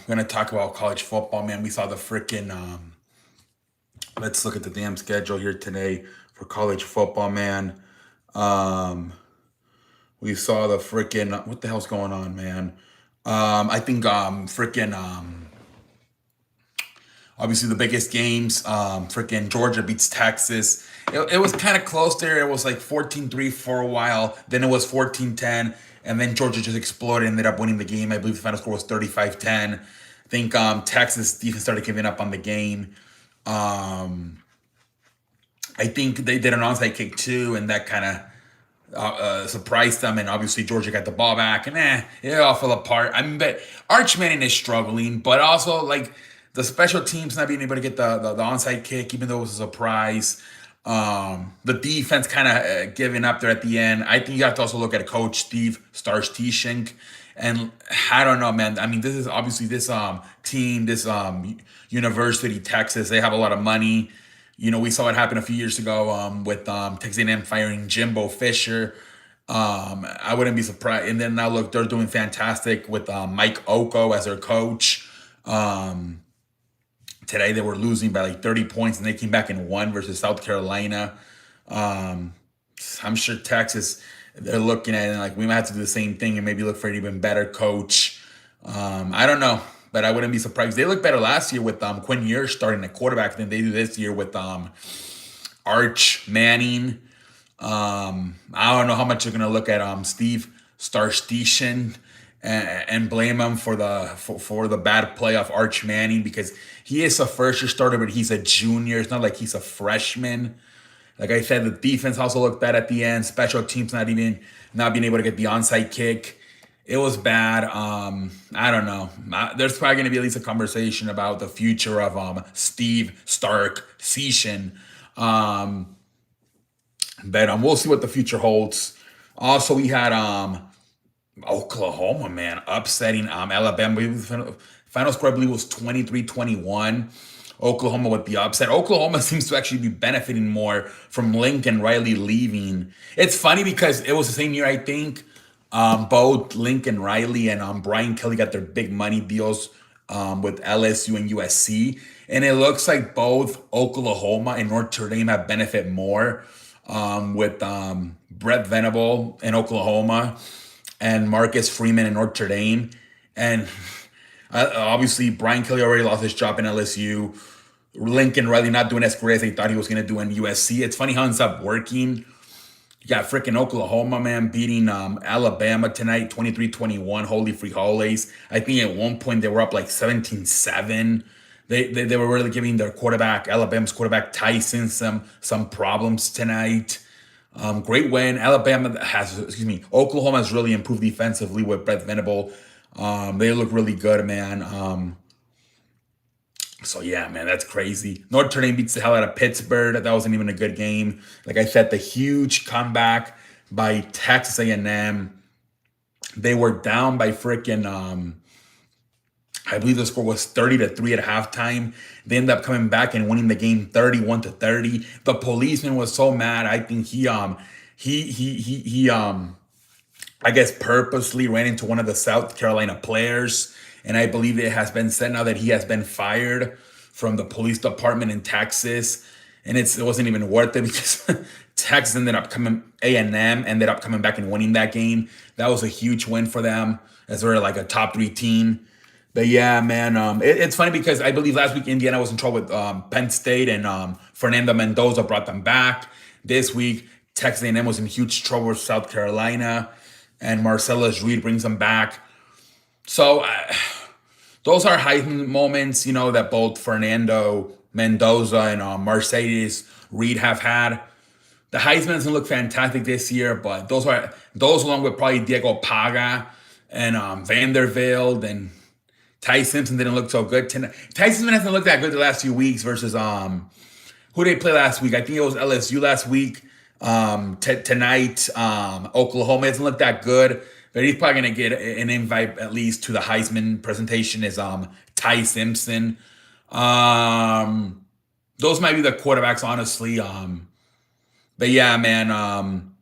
we're gonna talk about college football, man. We saw the freaking let's look at the damn schedule here today for college football, man. Um, we saw the freaking what the hell's going on, man? I think freaking obviously the biggest games. Freaking Georgia beats Texas. It was kind of close there. It was like 14-3 for a while. Then it was 14-10. And then Georgia just exploded, ended up winning the game. I believe the final score was 35-10. I think Texas defense started giving up on the game. Um, I think they did an onside kick too, and that kind of surprised them. And obviously Georgia got the ball back, and it all fell apart. I mean, but Arch Manning is struggling, but also like the special teams not being able to get the onside kick, even though it was a surprise. The defense kind of giving up there at the end. I think you have to also look at Coach Steve Starstishink. And I don't know, man. I mean, this is obviously this team, this University Texas. They have a lot of money. You know, we saw it happen a few years ago with Texas A&M firing Jimbo Fisher. I wouldn't be surprised. And then now look, they're doing fantastic with Mike Oko as their coach. Um, Today they were losing by like 30 points, and they came back and won versus South Carolina. Um, I'm sure Texas, they're looking at it and like we might have to do the same thing and maybe look for an even better coach. I don't know, but I wouldn't be surprised. They looked better last year with Quinn Ewers starting at quarterback than they do this year with Arch Manning. I don't know how much you're gonna look at Steve Starstetian and blame him for the bad play of Arch Manning, because he is a first year starter, but he's a junior. It's not like he's a freshman. Like I said, the defense also looked bad at the end. Special teams not being able to get the onside kick. It was bad. I don't know. There's probably going to be at least a conversation about the future of Steve Stark Season. But we'll see what the future holds. Also, we had Oklahoma, man, upsetting Alabama. Final score, I believe, was 23-21. Oklahoma with the upset. Oklahoma seems to actually be benefiting more from Lincoln Riley leaving. It's funny because it was the same year, I think. Both Lincoln Riley and Brian Kelly got their big money deals with LSU and USC. And it looks like both Oklahoma and Notre Dame have benefit more with Brett Venable in Oklahoma and Marcus Freeman in Notre Dame. And obviously, Brian Kelly already lost his job in LSU. Lincoln Riley not doing as great as they thought he was going to do in USC. It's funny how it ends up working. You got freaking Oklahoma, man, beating Alabama tonight, 23-21. Holy free holidays. I think at one point they were up like 17-7. They were really giving their quarterback, Alabama's quarterback Tyson, some problems tonight. Great win. Oklahoma has really improved defensively with Brett Venable. They look really good, man. So yeah, man, that's crazy. Notre Dame beats the hell out of Pittsburgh. That wasn't even a good game. Like I said, the huge comeback by Texas A&M. They were down by freaking I believe the score was 30-3 at halftime. They ended up coming back and winning the game 31-30. The policeman was so mad. I think he I guess purposely ran into one of the South Carolina players. And I believe it has been said now that he has been fired from the police department in Texas. And it wasn't even worth it because Texas A&M ended up coming back and winning that game. That was a huge win for them as they're like a top 3 team. But yeah, man, it's funny because I believe last week Indiana was in trouble with Penn State, and Fernando Mendoza brought them back. This week, Texas A&M was in huge trouble with South Carolina, and Marcellus Reed brings them back. So those are Heisman moments, that both Fernando Mendoza and Mercedes Reed have had. The Heisman doesn't look fantastic this year, but those along with probably Diego Paga and Vanderbilt and Ty Simpson didn't look so good tonight. Ty Simpson hasn't looked that good the last few weeks versus who did they play last week? I think it was LSU last week. Tonight, Oklahoma doesn't look that good, but he's probably gonna get an invite at least to the Heisman presentation. Is Ty Simpson. Those might be the quarterbacks, honestly. But yeah, man.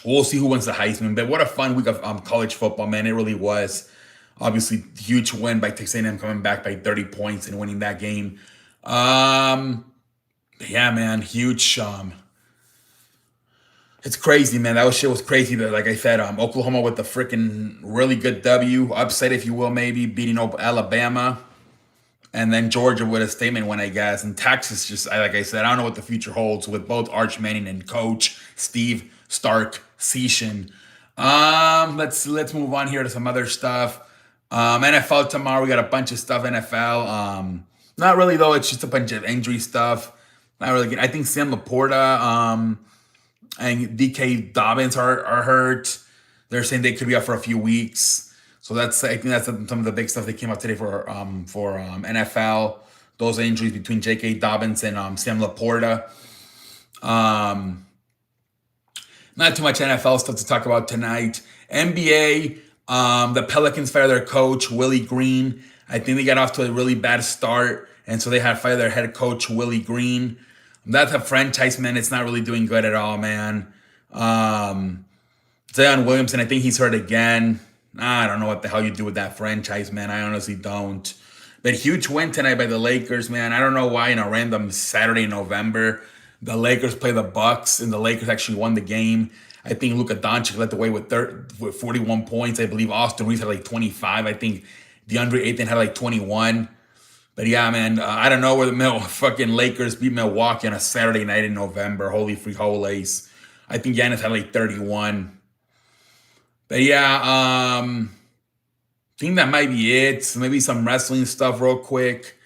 We'll see who wins the Heisman. But what a fun week of college football, man! It really was. Obviously, huge win by Texas A&M coming back by 30 points and winning that game. Um, yeah, man, huge. It's crazy, man. That shit was crazy. But like I said, Oklahoma with the freaking really good W, upset if you will, maybe beating Alabama, and then Georgia with a statement win, I guess. And Texas, just like I said, I don't know what the future holds with both Arch Manning and Coach Steve Stark Season. Let's move on here to some other stuff. NFL tomorrow, we got a bunch of stuff. NFL, not really though. It's just a bunch of injury stuff. Not really. I think Sam Laporta, and DK Dobbins are hurt. They're saying they could be out for a few weeks. So I think that's some of the big stuff that came out today for NFL. Those injuries between J.K. Dobbins and Sam Laporta. Not too much NFL stuff to talk about tonight. NBA, the Pelicans fired their coach, Willie Green. I think they got off to a really bad start, and so they had to fire their head coach, Willie Green. That's a franchise, man. It's not really doing good at all, man. Zion Williamson, I think he's hurt again. I don't know what the hell you do with that franchise, man. I honestly don't. But huge win tonight by the Lakers, man. I don't know why in a random Saturday in November, the Lakers play the Bucks, and the Lakers actually won the game. I think Luka Doncic led the way with 41 points. I believe Austin Reeves had like 25. I think DeAndre Ayton had like 21. But yeah, man, I don't know where the fucking Lakers beat Milwaukee on a Saturday night in November. Holy free holies. I think Giannis had like 31. But yeah, I think that might be it. Maybe some wrestling stuff real quick.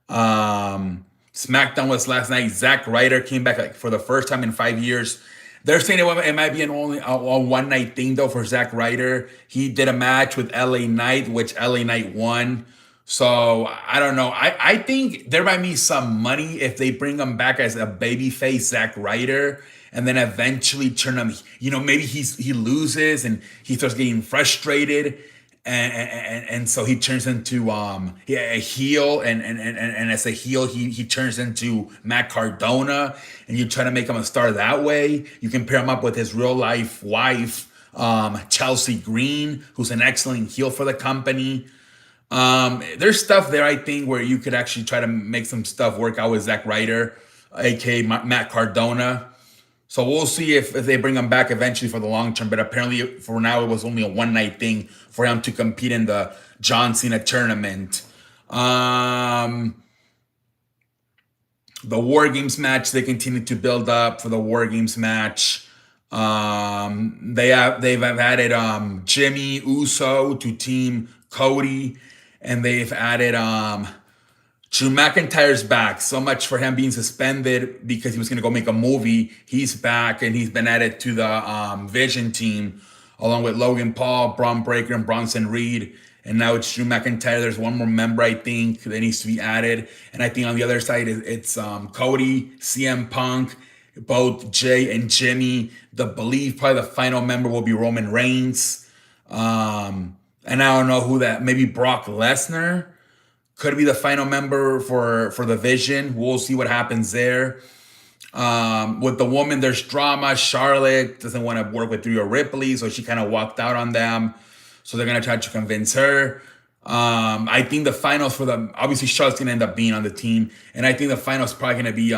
SmackDown was last night. Zack Ryder came back like for the first time in 5 years. They're saying it might be only a one night thing though for Zack Ryder. He did a match with LA Knight, which LA Knight won. So I don't know. I think there might be some money if they bring him back as a babyface Zack Ryder, and then eventually turn him. Maybe he loses and he starts getting frustrated, and so he turns into a heel, and as a heel he turns into Matt Cardona, and you try to make him a star that way. You can pair him up with his real life wife, Chelsea Green, who's an excellent heel for the company. There's stuff there, I think, where you could actually try to make some stuff work out with Zack Ryder, aka Matt Cardona. So we'll see if they bring him back eventually for the long term. But apparently, for now, it was only a one night thing for him to compete in the John Cena tournament. The War Games match, they continue to build up for the War Games match. They've added Jimmy Uso to Team Cody. And they've added Drew McIntyre's back. So much for him being suspended because he was going to go make a movie. He's back, and he's been added to the Vision team, along with Logan Paul, Braun Breaker, and Bronson Reed. And now it's Drew McIntyre. There's one more member, I think, that needs to be added. And I think on the other side, it's Cody, CM Punk, both Jay and Jimmy. Believe probably the final member will be Roman Reigns. And I don't know who that, maybe Brock Lesnar could be the final member for the Vision. We'll see what happens there. With the woman, there's drama. Charlotte doesn't want to work with Rhea Ripley, so she kind of walked out on them. So they're going to try to convince her. I think the finals obviously Charlotte's going to end up being on the team. And I think the finals probably going to be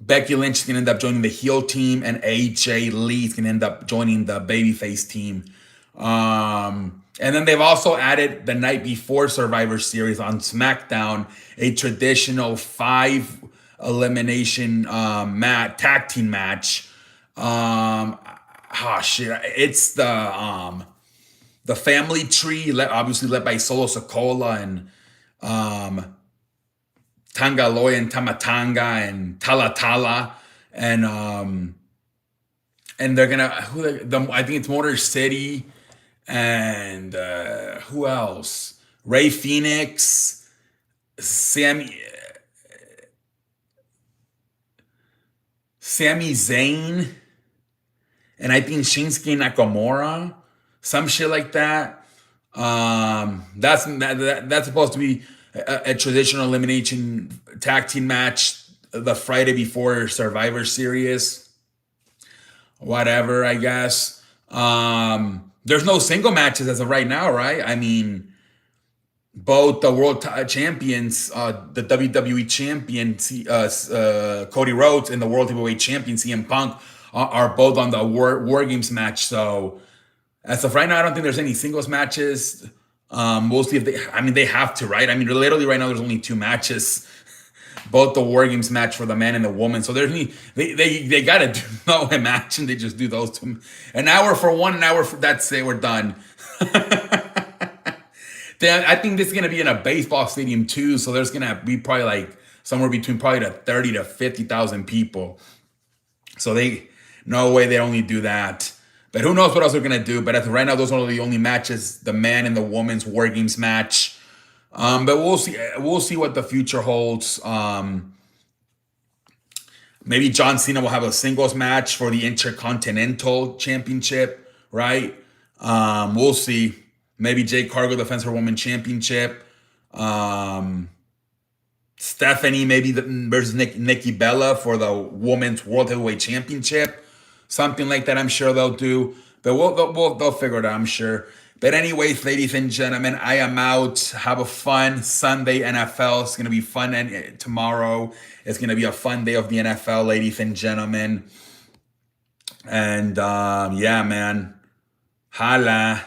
Becky Lynch is going to end up joining the heel team, and AJ Lee is going to end up joining the babyface team. And then they've also added the night before Survivor Series on SmackDown, a traditional 5 elimination tag team match. It's the Family Tree, obviously led by Solo Sikoa and Tanga Loya and Tamatanga and Tala Tala, and they're gonna I think it's Motor City. And who else? Ray Phoenix, Sami Zayn, and I think Shinsuke Nakamura, some shit like that. That's supposed to be a traditional elimination tag team match the Friday before Survivor Series. Whatever, I guess. There's no single matches as of right now, right? I mean, both the champions, the WWE champion Cody Rhodes and the world heavyweight champion CM Punk are both on the War Games match. So as of right now, I don't think there's any singles matches. We'll see if they. I mean, they have to, right? I mean, literally right now, there's only two matches. Both the War Games match for the man and the woman. So there's any. They gotta do a match, and they just do those two. An hour for one, an hour for that's it. We're done. Then I think this is gonna be in a baseball stadium too. So there's gonna be probably like somewhere between probably the 30 to 50,000 people. So they, no way they only do that. But who knows what else they're gonna do? But as of right now, those are the only matches: the man and the woman's War Games match. But we'll see. We'll see what the future holds. Maybe John Cena will have a singles match for the Intercontinental Championship, right? We'll see. Maybe Jade Cargill defends her Women's Championship. Um, Stephanie maybe versus Nikki Bella for the Women's World Heavyweight Championship. Something like that, I'm sure they'll do. But they'll figure it out, I'm sure. But anyways, ladies and gentlemen, I am out. Have a fun Sunday NFL. It's going to be fun, and tomorrow it's going to be a fun day of the NFL, ladies and gentlemen. And yeah, man. Holla.